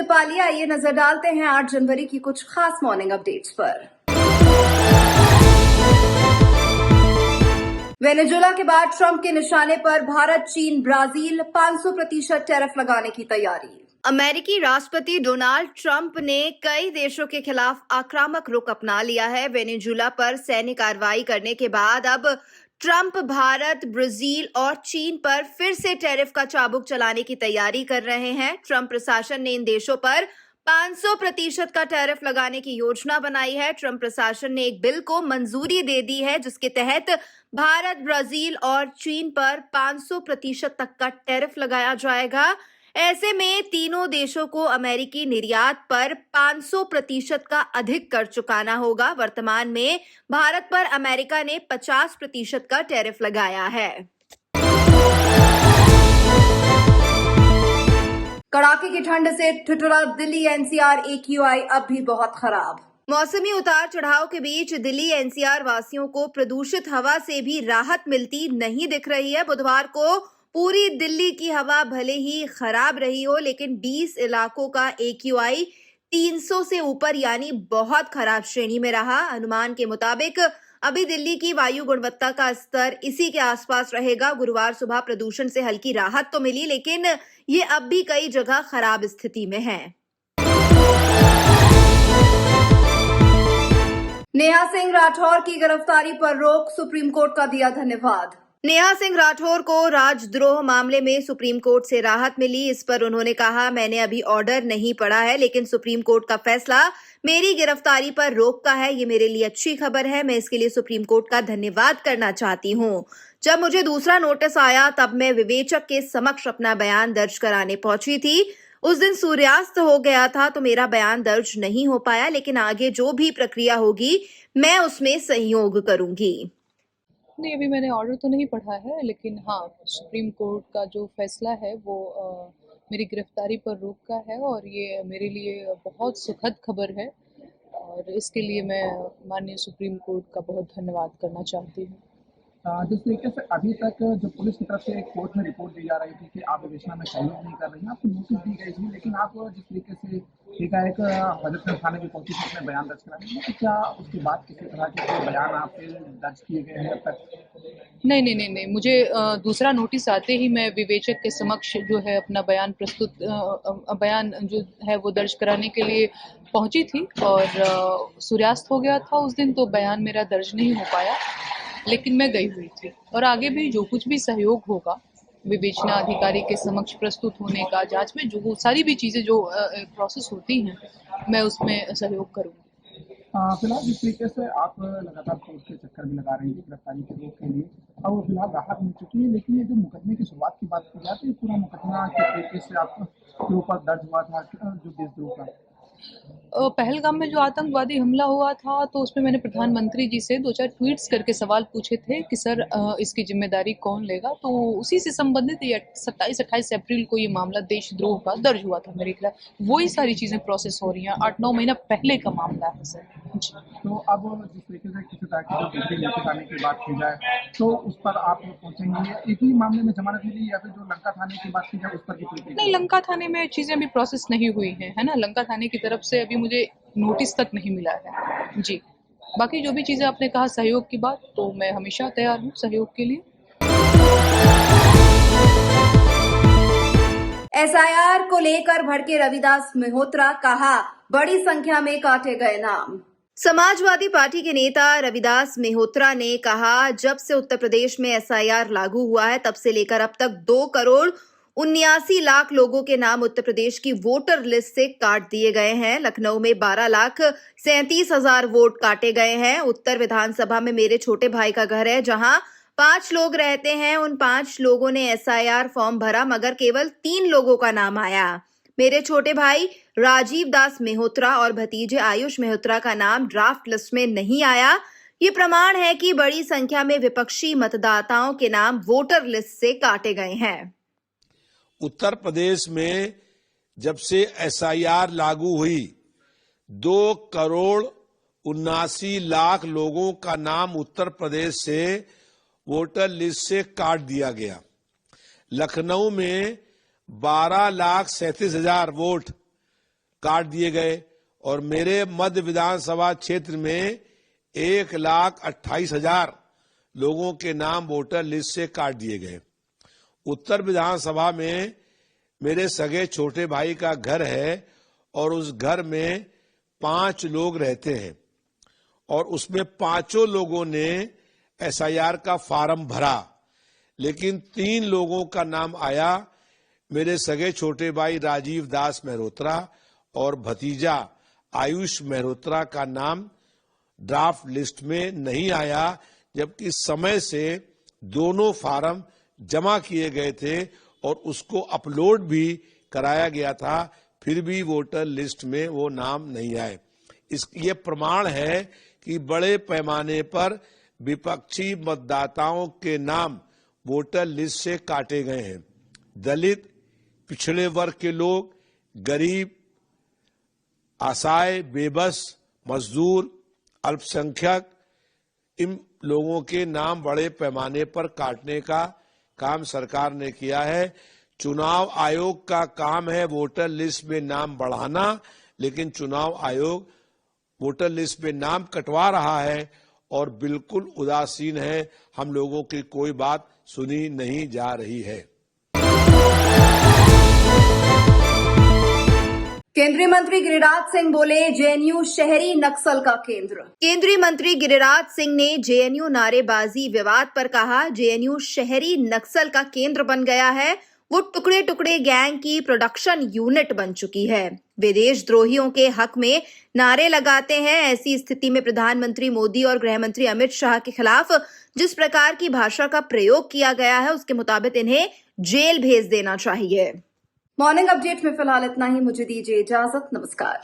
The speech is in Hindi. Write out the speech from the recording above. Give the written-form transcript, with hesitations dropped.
छिपा लिया। आइए नजर डालते हैं 8 जनवरी की कुछ खास मॉर्निंग अपडेट्स पर। वेनेजुएला के बाद ट्रंप के निशाने पर भारत, चीन, ब्राजील 500% टैरिफ लगाने की तैयारी। अमेरिकी राष्ट्रपति डोनाल्ड ट्रंप ने कई देशों के खिलाफ आक्रामक रुख अपना लिया है। वेनेजुएला पर सैन्य कार्रवाई करने के बाद अब ट्रंप भारत, ब्राजील और चीन पर फिर से टैरिफ का चाबुक चलाने की तैयारी कर रहे हैं। ट्रंप प्रशासन ने इन देशों पर 500% का टैरिफ लगाने की योजना बनाई है। ट्रंप प्रशासन ने एक बिल को मंजूरी दे दी है जिसके तहत भारत, ब्राजील और चीन पर 500% तक का टैरिफ लगाया जाएगा। ऐसे में तीनों देशों को अमेरिकी निर्यात पर 500% का अधिक कर चुकाना होगा। वर्तमान में भारत पर अमेरिका ने 50% का टैरिफ लगाया है। कड़ाके की ठंड से ठिठुरा दिल्ली एनसीआर AQI अब भी बहुत खराब। मौसमी उतार चढ़ाव के बीच दिल्ली एनसीआर वासियों को प्रदूषित हवा से भी राहत मिलती नहीं दिख रही है। बुधवार को पूरी दिल्ली की हवा भले ही खराब रही हो, लेकिन 20 इलाकों का AQI 300 से ऊपर यानी बहुत खराब श्रेणी में रहा। अनुमान के मुताबिक अभी दिल्ली की वायु गुणवत्ता का स्तर इसी के आसपास रहेगा। गुरुवार सुबह प्रदूषण से हल्की राहत तो मिली, लेकिन ये अब भी कई जगह खराब स्थिति में है। नेहा सिंह राठौर की गिरफ्तारी पर रोक, सुप्रीम कोर्ट का दिया धन्यवाद। नेहा सिंह राठौर को राजद्रोह मामले में सुप्रीम कोर्ट से राहत मिली। इस पर उन्होंने कहा, मैंने अभी ऑर्डर नहीं पढ़ा है, लेकिन सुप्रीम कोर्ट का फैसला मेरी गिरफ्तारी पर रोक का है। ये मेरे लिए अच्छी खबर है। मैं इसके लिए सुप्रीम कोर्ट का धन्यवाद करना चाहती हूँ। जब मुझे दूसरा नोटिस आया तब मैं विवेचक के समक्ष अपना बयान दर्ज कराने पहुंची थी। उस दिन सूर्यास्त हो गया था तो मेरा बयान दर्ज नहीं हो पाया, लेकिन आगे जो भी प्रक्रिया होगी मैं उसमें सहयोग करूंगी। नहीं, अभी मैंने ऑर्डर तो नहीं पढ़ा है, लेकिन हाँ, सुप्रीम कोर्ट का जो फैसला है वो मेरी गिरफ्तारी पर रोक का है और ये मेरे लिए बहुत सुखद खबर है और इसके लिए मैं माननीय सुप्रीम कोर्ट का बहुत धन्यवाद करना चाहती हूँ। जिस तरीके से अभी तक जो पुलिस की तरफ से एक कोर्ट में रिपोर्ट दी जा रही थी कि आप विवेचना में सहयोग नहीं कर रही हैं, आपको नोटिस दी गई थी, लेकिन आप जिस तरीके से एकाएक हजरतगंज थाने की पहुंची थी अपने बयान दर्ज कराने में, तो क्या उसके बाद किसी तरह के कोई बयान आपके दर्ज किए गए हैं अब तक? नहीं, मुझे दूसरा नोटिस आते ही मैं विवेचक के समक्ष जो है अपना बयान बयान जो है वो दर्ज कराने के लिए पहुंची थी और सूर्यास्त हो गया था उस दिन, तो बयान मेरा दर्ज नहीं हो पाया, लेकिन मैं गई हुई थी और आगे भी जो कुछ भी सहयोग होगा विवेचना अधिकारी के समक्ष प्रस्तुत होने का, जांच में जो सारी भी चीजें जो प्रोसेस होती हैं मैं उसमें सहयोग करूंगी। फिलहाल जिस तरीके से आप लगातार कोर्ट के चक्कर में लगा रही है गिरफ्तारी के रोक के लिए, अब वो फिलहाल राहत मिल चुकी है, लेकिन ये जो मुकदमे की शुरुआत की बात की जाए तो ये पूरा मुकदमा किस तरीके से आपके ऊपर दर्ज हुआ था, जो देशद्रोह का? पहलगाम में जो आतंकवादी हमला हुआ था तो उसमें मैंने प्रधानमंत्री जी से 2-4 ट्वीट्स करके सवाल पूछे थे कि सर इसकी जिम्मेदारी कौन लेगा, तो उसी से संबंधित 27-28 अप्रैल को ये मामला देशद्रोह का दर्ज हुआ था मेरे खिलाफ। वही सारी चीजें प्रोसेस हो रही हैं, 8-9 महीना पहले का मामला है सर जी। तो अब जिस तरीके से किसी तरह की जो दूसरी नोटिस आने की बात की जाए तो उस पर आप पहुंचेंगे, एक ही मामले में जमानत मिली या फिर जो लंका थाने की बात की जाए उस पर भी कोई? नहीं, लंका थाने में चीजें अभी प्रोसेस नहीं हुई हैं, है ना। लंका थाने की तरफ से अभी मुझे नोटिस तक नहीं मिला है जी। बाकी जो भी चीजें आपने कहा सहयोग की बात, तो मैं हमेशा तैयार हूँ सहयोग के लिए। SIR को लेकर भड़के रविदास मेहरोत्रा, कहा बड़ी संख्या में काटे गए नाम। समाजवादी पार्टी के नेता रविदास मेहरोत्रा ने कहा, जब से उत्तर प्रदेश में SIR लागू हुआ है तब से लेकर अब तक 2,79,00,000 लोगों के नाम उत्तर प्रदेश की वोटर लिस्ट से काट दिए गए हैं। लखनऊ में 12,37,000 वोट काटे गए हैं। उत्तर विधानसभा में मेरे छोटे भाई का घर है जहां 5 लोग रहते हैं। उन 5 लोगों ने SIR फॉर्म भरा मगर केवल 3 लोगों का नाम आया। मेरे छोटे भाई राजीव दास मेहरोत्रा और भतीजे आयुष मेहरोत्रा का नाम ड्राफ्ट लिस्ट में नहीं आया। ये प्रमाण है कि बड़ी संख्या में विपक्षी मतदाताओं के नाम वोटर लिस्ट से काटे गए हैं। उत्तर प्रदेश में जब से SIR लागू हुई 2,79,00,000 लोगों का नाम उत्तर प्रदेश से वोटर लिस्ट से काट दिया गया। लखनऊ में 12,37,000 वोट काट दिए गए और मेरे मध्य विधानसभा क्षेत्र में 1,28,000 लोगों के नाम वोटर लिस्ट से काट दिए गए। उत्तर विधानसभा में मेरे सगे छोटे भाई का घर है और उस घर में 5 लोग रहते हैं और उसमें 5 लोगों ने SIR का फार्म भरा, लेकिन 3 लोगों का नाम आया। मेरे सगे छोटे भाई राजीव दास मेहरोत्रा और भतीजा आयुष मेहरोत्रा का नाम ड्राफ्ट लिस्ट में नहीं आया, जबकि समय से दोनों फार्म जमा किए गए थे और उसको अपलोड भी कराया गया था, फिर भी वोटर लिस्ट में वो नाम नहीं आए। ये प्रमाण है कि बड़े पैमाने पर विपक्षी मतदाताओं के नाम वोटर लिस्ट से काटे गए हैं। दलित, पिछड़े वर्ग के लोग, गरीब, असहाय, बेबस, मजदूर, अल्पसंख्यक, इन लोगों के नाम बड़े पैमाने पर काटने का काम सरकार ने किया है। चुनाव आयोग का काम है वोटर लिस्ट में नाम बढ़ाना, लेकिन चुनाव आयोग वोटर लिस्ट में नाम कटवा रहा है और बिल्कुल उदासीन है। हम लोगों की कोई बात सुनी नहीं जा रही है। केंद्रीय मंत्री गिरिराज सिंह बोले, जेएनयू शहरी नक्सल का केंद्र। केंद्रीय मंत्री गिरिराज सिंह ने जेएनयू नारेबाजी विवाद पर कहा, जेएनयू शहरी नक्सल का केंद्र बन गया है। वो टुकड़े टुकड़े गैंग की प्रोडक्शन यूनिट बन चुकी है। वे देशद्रोहियों के हक में नारे लगाते हैं। ऐसी स्थिति में प्रधानमंत्री मोदी और गृह मंत्री अमित शाह के खिलाफ जिस प्रकार की भाषा का प्रयोग किया गया है, उसके मुताबिक इन्हें जेल भेज देना चाहिए। मॉर्निंग अपडेट में फिलहाल इतना ही। मुझे दीजिए इजाजत। नमस्कार।